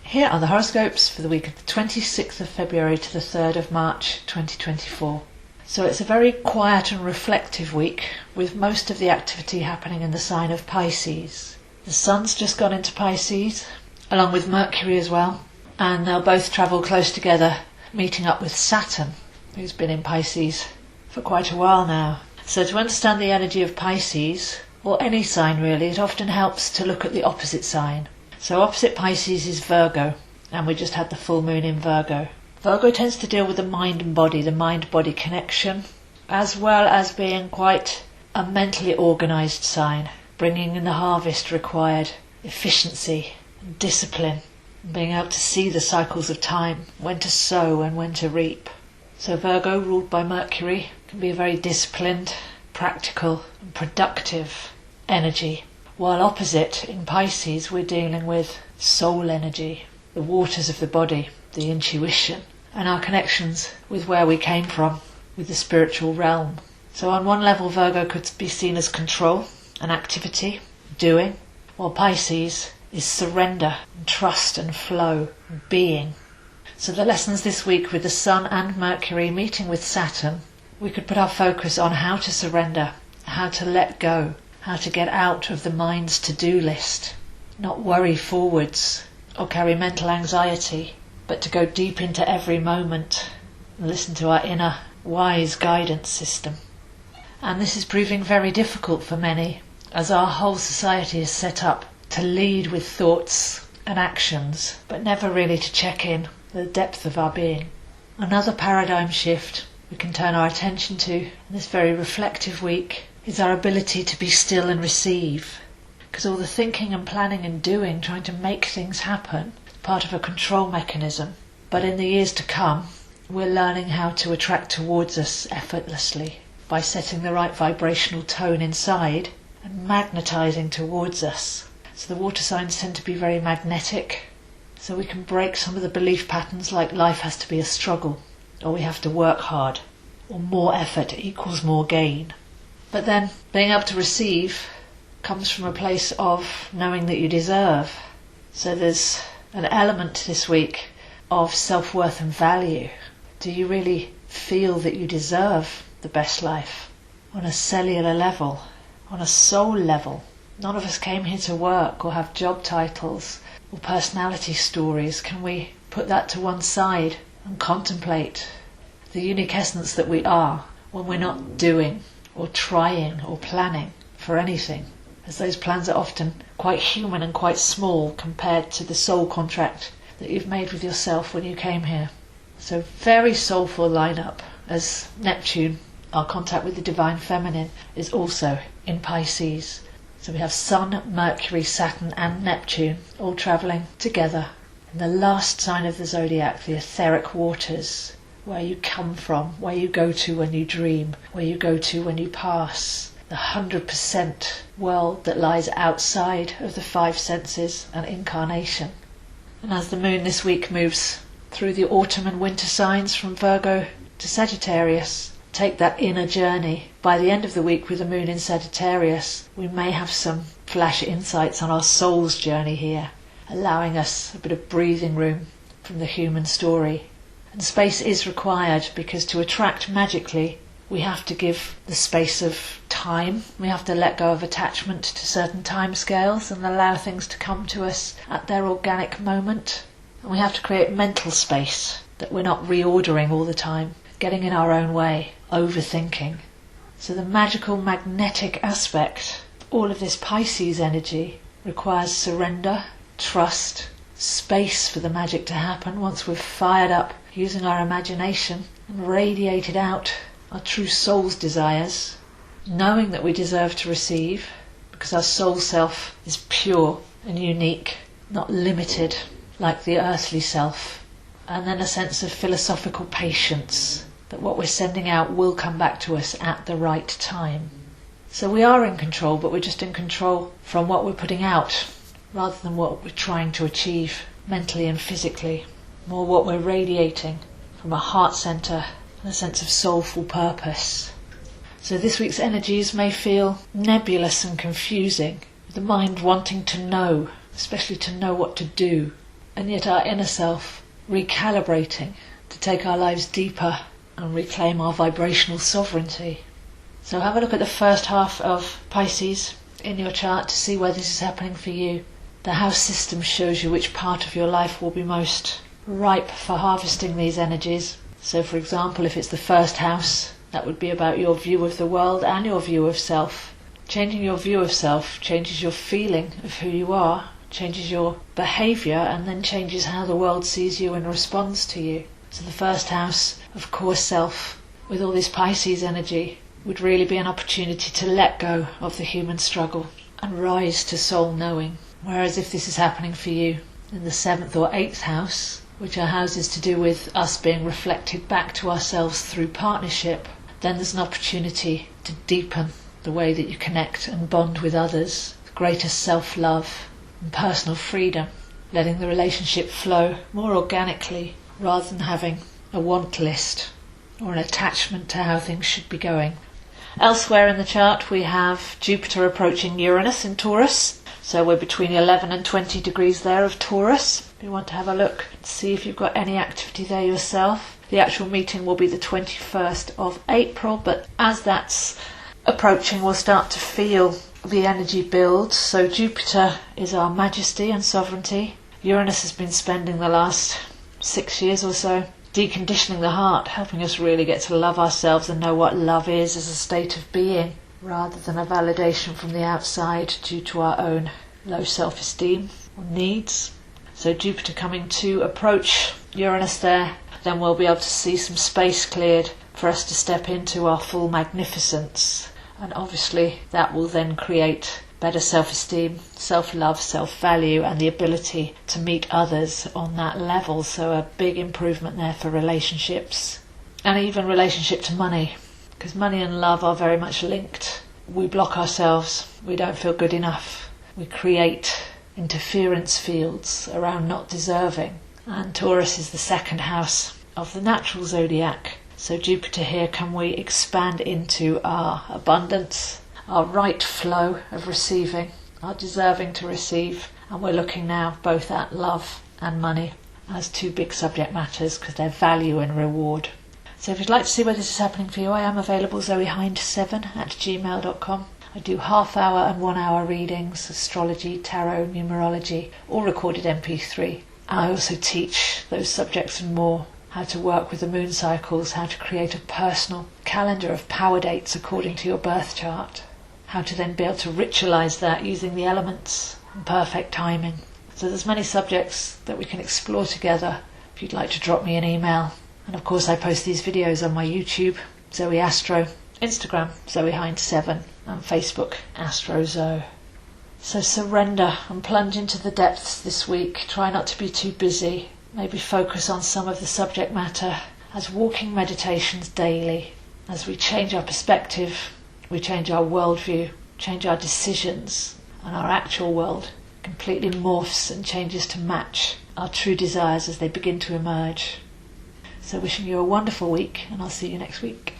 Here are the horoscopes for the week of the 26th of February to the 3rd of March 2024. So it's a very quiet and reflective week, with most of the activity happening in the sign of Pisces. The Sun's just gone into Pisces, along with Mercury as well, and they'll both travel close together, meeting up with Saturn, who's been in Pisces for quite a while now. So to understand the energy of Pisces, or any sign really, it often helps to look at the opposite sign. So opposite Pisces is Virgo, and we just had the full moon in Virgo. Virgo tends to deal with the mind and body, the mind-body connection, as well as being quite a mentally organised sign, bringing in the harvest required, efficiency, and discipline, and being able to see the cycles of time, when to sow and when to reap. So Virgo, ruled by Mercury, can be a very disciplined, practical and productive energy. While opposite, in Pisces, we're dealing with soul energy, the waters of the body, the intuition, and our connections with where we came from, with the spiritual realm. So on one level, Virgo could be seen as control and activity, doing, while Pisces is surrender and trust and flow and being. So the lessons this week with the Sun and Mercury meeting with Saturn, we could put our focus on how to surrender, how to let go, how to get out of the mind's to-do list, not worry forwards or carry mental anxiety, but to go deep into every moment and listen to our inner wise guidance system. And this is proving very difficult for many, as our whole society is set up to lead with thoughts and actions, but never really to check in the depth of our being. Another paradigm shift we can turn our attention to in this very reflective week is our ability to be still and receive. Because all the thinking and planning and doing, trying to make things happen, is part of a control mechanism. But in the years to come, we're learning how to attract towards us effortlessly by setting the right vibrational tone inside and magnetising towards us. So the water signs tend to be very magnetic, so we can break some of the belief patterns like life has to be a struggle, or we have to work hard, or more effort equals more gain. But then being able to receive comes from a place of knowing that you deserve. So there's an element this week of self-worth and value. Do you really feel that you deserve the best life? On a cellular level, on a soul level. None of us came here to work or have job titles or personality stories. Can we put that to one side and contemplate the unique essence that we are when we're not doing or trying or planning for anything, as those plans are often quite human and quite small compared to the soul contract that you've made with yourself when you came here. So very soulful lineup, as Neptune, our contact with the divine feminine, is also in Pisces. So we have Sun, Mercury, Saturn and Neptune all travelling together in the last sign of the zodiac, the etheric waters, where you come from, where you go to when you dream, where you go to when you pass, the 100% world that lies outside of the five senses and incarnation. And as the moon this week moves through the autumn and winter signs from Virgo to Sagittarius, take that inner journey. By the end of the week with the moon in Sagittarius, we may have some flash insights on our soul's journey here, allowing us a bit of breathing room from the human story. And space is required, because to attract magically, we have to give the space of time. We have to let go of attachment to certain time scales and allow things to come to us at their organic moment. And we have to create mental space, that we're not reordering all the time, getting in our own way, overthinking. So the magical magnetic aspect, all of this Pisces energy, requires surrender, trust, space for the magic to happen once we've fired up using our imagination and radiated out our true soul's desires, knowing that we deserve to receive because our soul self is pure and unique, not limited like the earthly self. And then a sense of philosophical patience, that what we're sending out will come back to us at the right time. So we are in control, but we're just in control from what we're putting out rather than what we're trying to achieve mentally and physically. More what we're radiating from a heart centre and a sense of soulful purpose. So this week's energies may feel nebulous and confusing, the mind wanting to know, especially to know what to do, and yet our inner self recalibrating to take our lives deeper and reclaim our vibrational sovereignty. So have a look at the first half of Pisces in your chart to see where this is happening for you. The house system shows you which part of your life will be most ripe for harvesting these energies. So for example, if it's the first house, that would be about your view of the world and your view of self. Changing your view of self changes your feeling of who you are, changes your behaviour, and then changes how the world sees you and responds to you. So the first house of core self, with all this Pisces energy, would really be an opportunity to let go of the human struggle and rise to soul knowing. Whereas if this is happening for you in the 7th or 8th house, which are houses to do with us being reflected back to ourselves through partnership, then there's an opportunity to deepen the way that you connect and bond with others, greater self-love and personal freedom, letting the relationship flow more organically rather than having a want list or an attachment to how things should be going. Elsewhere in the chart we have Jupiter approaching Uranus in Taurus. So we're between 11 and 20 degrees there of Taurus. If you want to have a look, see if you've got any activity there yourself. The actual meeting will be the 21st of April, but as that's approaching, we'll start to feel the energy build. So Jupiter is our majesty and sovereignty. Uranus has been spending the last 6 years or so deconditioning the heart, helping us really get to love ourselves and know what love is as a state of being, rather than a validation from the outside due to our own low self-esteem or needs. So Jupiter coming to approach Uranus there, then we'll be able to see some space cleared for us to step into our full magnificence. And obviously that will then create better self-esteem, self-love, self-value, and the ability to meet others on that level. So a big improvement there for relationships, and even relationship to money, because money and love are very much linked. We block ourselves, we don't feel good enough, we create interference fields around not deserving. And Taurus is the 2nd house of the natural zodiac. So Jupiter here, can we expand into our abundance, our right flow of receiving, our deserving to receive. And we're looking now both at love and money as two big subject matters because they're value and reward. So if you'd like to see where this is happening for you, I am available zoehind7@gmail.com. I do half-hour and 1-hour readings, astrology, tarot, numerology, all recorded MP3. And I also teach those subjects and more, how to work with the moon cycles, how to create a personal calendar of power dates according to your birth chart, how to then be able to ritualize that using the elements and perfect timing. So there's many subjects that we can explore together if you'd like to drop me an email. And of course I post these videos on my YouTube, Zoe Astro, Instagram, Zoehind7, and Facebook, AstroZoe. So surrender and plunge into the depths this week. Try not to be too busy. Maybe focus on some of the subject matter as walking meditations daily. As we change our perspective, we change our worldview, change our decisions, and our actual world completely morphs and changes to match our true desires as they begin to emerge. So wishing you a wonderful week, and I'll see you next week.